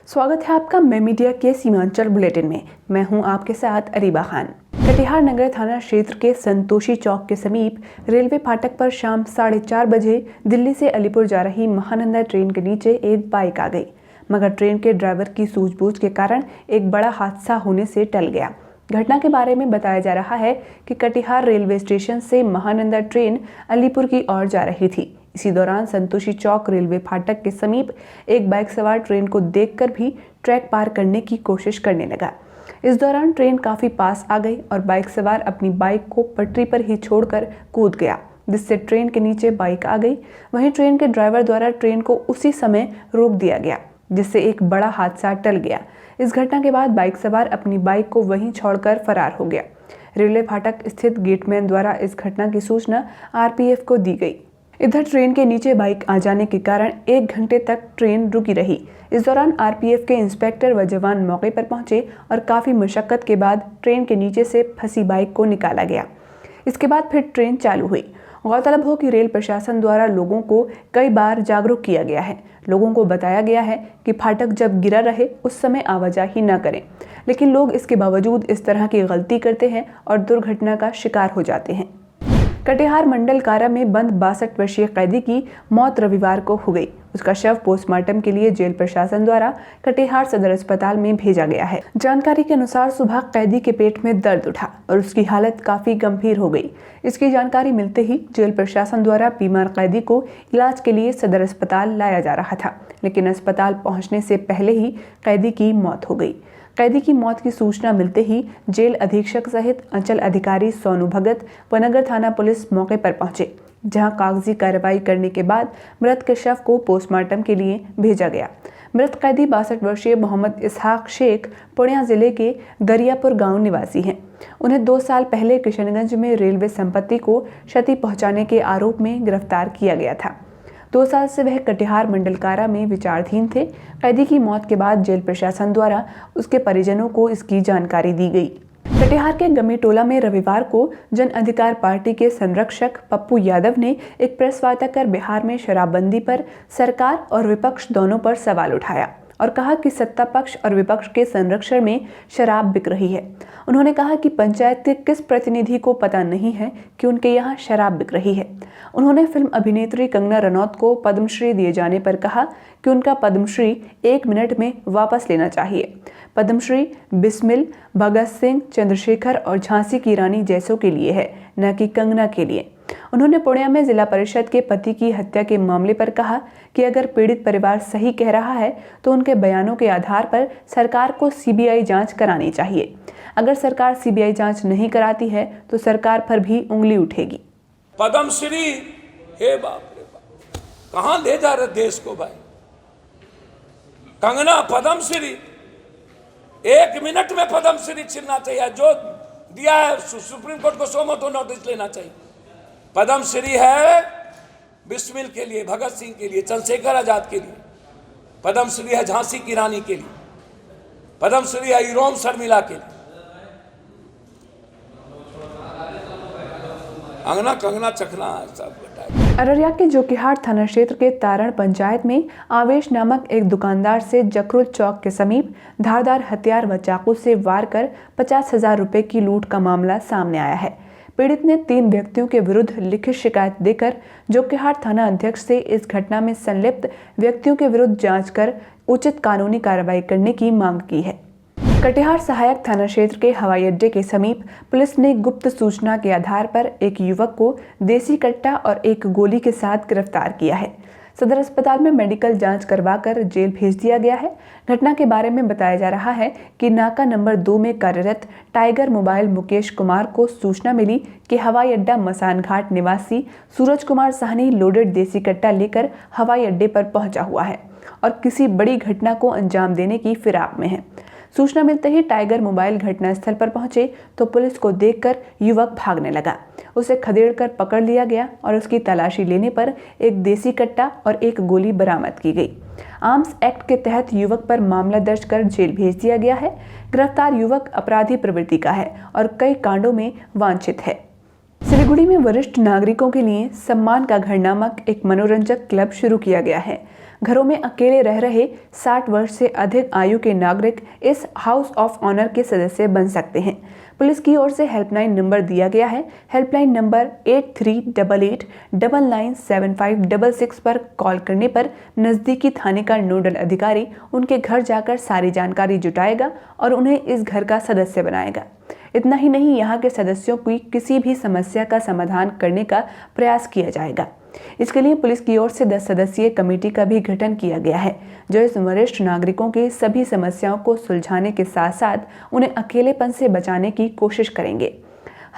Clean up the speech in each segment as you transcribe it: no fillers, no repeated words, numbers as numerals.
स्वागत है आपका मैं मीडिया के सीमांचल बुलेटिन में। मैं हूं आपके साथ अरीबा खान। कटिहार नगर थाना क्षेत्र के संतोषी चौक के समीप रेलवे फाटक पर शाम 4:30 बजे दिल्ली से अलीपुर जा रही महानंदा ट्रेन के नीचे एक बाइक आ गई, मगर ट्रेन के ड्राइवर की सूझबूझ के कारण एक बड़ा हादसा होने से टल गया। घटना के बारे में बताया जा रहा है कि कटिहार रेलवे स्टेशन से महानंदा ट्रेन अलीपुर की ओर जा रही थी। इसी दौरान संतोषी चौक रेलवे फाटक के समीप एक बाइक सवार ट्रेन को देखकर भी ट्रैक पार करने की कोशिश करने लगा। इस दौरान ट्रेन काफी पास आ गई और बाइक सवार अपनी बाइक को पटरी पर ही छोड़कर कूद गया, जिससे ट्रेन के नीचे बाइक आ गई। वहीं ट्रेन के ड्राइवर द्वारा ट्रेन को उसी समय रोक दिया गया, जिससे एक बड़ा हादसा टल गया। इस घटना के बाद बाइक सवार अपनी बाइक को वहीं छोड़कर फरार हो गया। रेलवे फाटक स्थित गेटमैन द्वारा इस घटना की सूचना आरपीएफ को दी गई। इधर ट्रेन के नीचे बाइक आ जाने के कारण 1 घंटे तक ट्रेन रुकी रही। इस दौरान आरपीएफ के इंस्पेक्टर व जवान मौके पर पहुंचे और काफी मशक्कत के बाद ट्रेन के नीचे से फंसी बाइक को निकाला गया। इसके बाद फिर ट्रेन चालू हुई। गौरतलब हो कि रेल प्रशासन द्वारा लोगों को कई बार जागरूक किया गया है। लोगों को बताया गया है कि फाटक जब गिरा रहे उस समय आवाजाही न करें, लेकिन लोग इसके बावजूद इस तरह की गलती करते हैं और दुर्घटना का शिकार हो जाते हैं। कटिहार मंडल कारा में बंद 62 वर्षीय कैदी की मौत रविवार को हो गई। उसका शव पोस्टमार्टम के लिए जेल प्रशासन द्वारा कटिहार सदर अस्पताल में भेजा गया है। जानकारी के अनुसार सुबह कैदी के पेट में दर्द उठा और उसकी हालत काफी गंभीर हो गई। इसकी जानकारी मिलते ही जेल प्रशासन द्वारा बीमार कैदी को इलाज के लिए सदर अस्पताल लाया जा रहा था, लेकिन अस्पताल पहुंचने से पहले ही कैदी की मौत हो गई। कैदी की मौत की सूचना मिलते ही जेल अधीक्षक सहित अंचल अधिकारी सोनू भगत व नगर थाना पुलिस मौके पर पहुंचे, जहां कागजी कार्रवाई करने के बाद मृत के शव को पोस्टमार्टम के लिए भेजा गया। मृत कैदी 62 वर्षीय मोहम्मद इसहाक शेख पूर्णिया जिले के गरियापुर गांव निवासी हैं। उन्हें 2 साल पहले किशनगंज में रेलवे संपत्ति को क्षति पहुंचाने के आरोप में गिरफ्तार किया गया था। 2 साल से वह कटिहार मंडल कारा में विचाराधीन थे। कैदी की मौत के बाद जेल प्रशासन द्वारा उसके परिजनों को इसकी जानकारी दी गई। कटिहार के गमीटोला में रविवार को जन अधिकार पार्टी के संरक्षक पप्पू यादव ने एक प्रेस वार्ता कर बिहार में शराबबंदी पर सरकार और विपक्ष दोनों पर सवाल उठाया और कहा कि सत्ता पक्ष और विपक्ष के संरक्षण में शराब बिक रही है। उन्होंने कहा कि पंचायत के किस प्रतिनिधि को पता नहीं है कि उनके यहाँ शराब बिक रही है। उन्होंने फिल्म अभिनेत्री कंगना रनौत को पद्मश्री दिए जाने पर कहा कि उनका पद्मश्री 1 मिनट में वापस लेना चाहिए। पद्मश्री बिस्मिल, भगत सिंह, चंद्रशेखर और झांसी की रानी जैसों के लिए है, न कि कंगना के लिए। उन्होंने पूर्णिया में जिला परिषद के पति की हत्या के मामले पर कहा कि अगर पीड़ित परिवार सही कह रहा है तो उनके बयानों के आधार पर सरकार को सीबीआई जांच करानी चाहिए। अगर सरकार सीबीआई जांच नहीं कराती है तो सरकार पर भी उंगली उठेगी। पद्मश्री, हे बाप रे बाप, कहां ले जा रहे देश को भाई। कंगना पद्मश्री, 1 मिनट में पद्मश्री छिड़ना चाहिए। जो दिया है सुप्रीम कोर्ट को सो मोटो नोटिस लेना चाहिए। पद्मश्री है बिस्मिल के लिए, भगत सिंह के लिए, चंद्रशेखर आजाद के लिए। पद्मश्री है झांसी की रानी के लिए। पद्मश्री है इरोम शर्मिला के लिए। अंगना कंगना चखना सब बताया। अररिया के जोकीहाट थाना क्षेत्र के तारण पंचायत में आवेश नामक एक दुकानदार से जकरुल चौक के समीप धारदार हथियार व चाकू से वार कर 50,000 रुपए की लूट का मामला सामने आया है। पीड़ित ने 3 व्यक्तियों के विरुद्ध लिखित शिकायत देकर जोकीहाट थाना अध्यक्ष से इस घटना में संलिप्त व्यक्तियों के विरुद्ध जांच कर उचित कानूनी कार्रवाई करने की मांग की है। कटिहार सहायक थाना क्षेत्र के हवाई अड्डे के समीप पुलिस ने गुप्त सूचना के आधार पर एक युवक को देसी कट्टा और एक गोली के साथ गिरफ्तार किया है। सदर अस्पताल में मेडिकल जांच करवाकर जेल भेज दिया गया है। घटना के बारे में बताया जा रहा है कि नाका नंबर 2 में कार्यरत टाइगर मोबाइल मुकेश कुमार को सूचना मिली कि हवाई अड्डा मसान घाट निवासी सूरज कुमार साहनी लोडेड देसी कट्टा लेकर हवाई अड्डे पर पहुंचा हुआ है और किसी बड़ी घटना को अंजाम देने की फिराक में है। सूचना मिलते ही टाइगर मोबाइल घटनास्थल पर पहुंचे तो पुलिस को देखकर युवक भागने लगा। उसे खदेड़कर पकड़ लिया गया और उसकी तलाशी लेने पर एक देसी कट्टा और एक गोली बरामद की गई। आर्म्स एक्ट के तहत युवक पर मामला दर्ज कर जेल भेज दिया गया है। गिरफ्तार युवक अपराधी प्रवृत्ति का है और कई कांडों में वांछित है। सिलीगुड़ी में वरिष्ठ नागरिकों के लिए सम्मान का घर नामक एक मनोरंजक क्लब शुरू किया गया है। घरों में अकेले रह रहे 60 वर्ष से अधिक आयु के नागरिक इस हाउस ऑफ ऑनर के सदस्य बन सकते हैं। पुलिस की ओर से हेल्पलाइन नंबर दिया गया है। हेल्पलाइन नंबर 8388997566 पर कॉल करने पर नजदीकी थाने का नोडल अधिकारी उनके घर जाकर सारी जानकारी जुटाएगा और उन्हें इस घर का सदस्य बनाएगा। इतना ही नहीं, यहाँ के सदस्यों की किसी भी समस्या का समाधान करने का प्रयास किया जाएगा। इसके लिए पुलिस की ओर से 10 सदस्यीय कमेटी का भी गठन किया गया है, जो इस वरिष्ठ नागरिकों के सभी समस्याओं को सुलझाने के साथ साथ उन्हें अकेलेपन से बचाने की कोशिश करेंगे।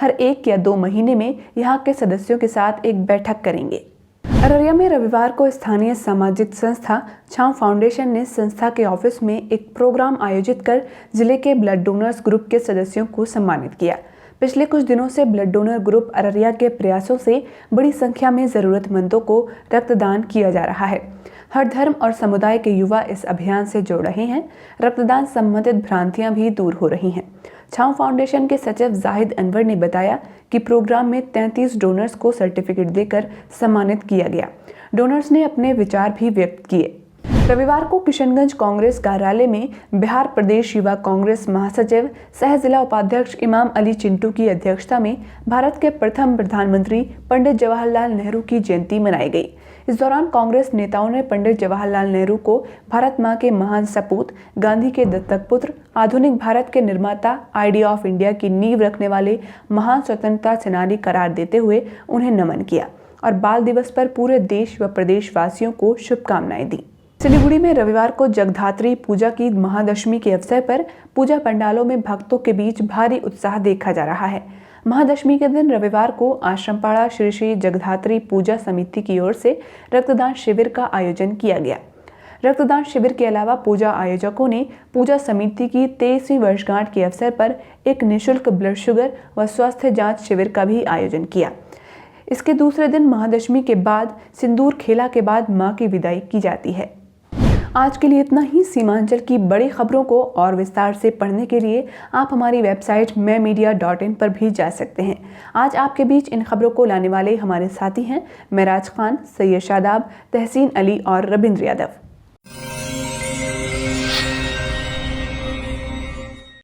हर 1 या 2 महीने में यहाँ के सदस्यों के साथ एक बैठक करेंगे। अररिया में रविवार को स्थानीय सामाजिक संस्था छांव फाउंडेशन ने संस्था के ऑफिस में एक प्रोग्राम आयोजित कर जिले के ब्लड डोनर्स ग्रुप के सदस्यों को सम्मानित किया। पिछले कुछ दिनों से ब्लड डोनर ग्रुप अररिया के प्रयासों से बड़ी संख्या में जरूरतमंदों को रक्तदान किया जा रहा है। हर धर्म और समुदाय के युवा इस अभियान से जुड़ रहे हैं। रक्तदान संबंधित भ्रांतियां भी दूर हो रही हैं। छांव फाउंडेशन के सचिव जाहिद अनवर ने बताया कि प्रोग्राम में 33 डोनर्स को सर्टिफिकेट देकर सम्मानित किया गया। डोनर्स ने अपने विचार भी व्यक्त किए। रविवार को किशनगंज कांग्रेस कार्यालय में बिहार प्रदेश युवा कांग्रेस महासचिव सह जिला उपाध्यक्ष इमाम अली चिंटू की अध्यक्षता में भारत के प्रथम प्रधानमंत्री पंडित जवाहरलाल नेहरू की जयंती मनाई गई। इस दौरान कांग्रेस नेताओं ने पंडित जवाहरलाल नेहरू को भारत मां के महान सपूत, गांधी के दत्तक पुत्र, आधुनिक भारत के निर्माता, आइडिया ऑफ इंडिया की नींव रखने वाले महान स्वतंत्रता सेनानी करार देते हुए उन्हें नमन किया और बाल दिवस पर पूरे देश व प्रदेशवासियों को शुभकामनाएं दी। सिलीगुड़ी में रविवार को जगधात्री पूजा की महादशमी के अवसर पर पूजा पंडालों में भक्तों के बीच भारी उत्साह देखा जा रहा है। महादशमी के दिन रविवार को आश्रमपाड़ा श्री श्री जगधात्री पूजा समिति की ओर से रक्तदान शिविर का आयोजन किया गया। रक्तदान शिविर के अलावा पूजा आयोजकों ने पूजा समिति की 23वीं वर्षगांठ के अवसर पर एक निःशुल्क ब्लड शुगर व स्वास्थ्य जांच शिविर का भी आयोजन किया। इसके दूसरे दिन महादशमी के बाद सिंदूर खेला के बाद मां की विदाई की जाती है। आज के लिए इतना ही। सीमांचल की बड़ी खबरों को और विस्तार से पढ़ने के लिए आप हमारी वेबसाइट मैमीडिया.in पर भी जा सकते हैं। आज आपके बीच इन खबरों को लाने वाले हमारे साथी हैं मेराज खान, सैयद शादाब, तहसीन अली और रविंद्र यादव।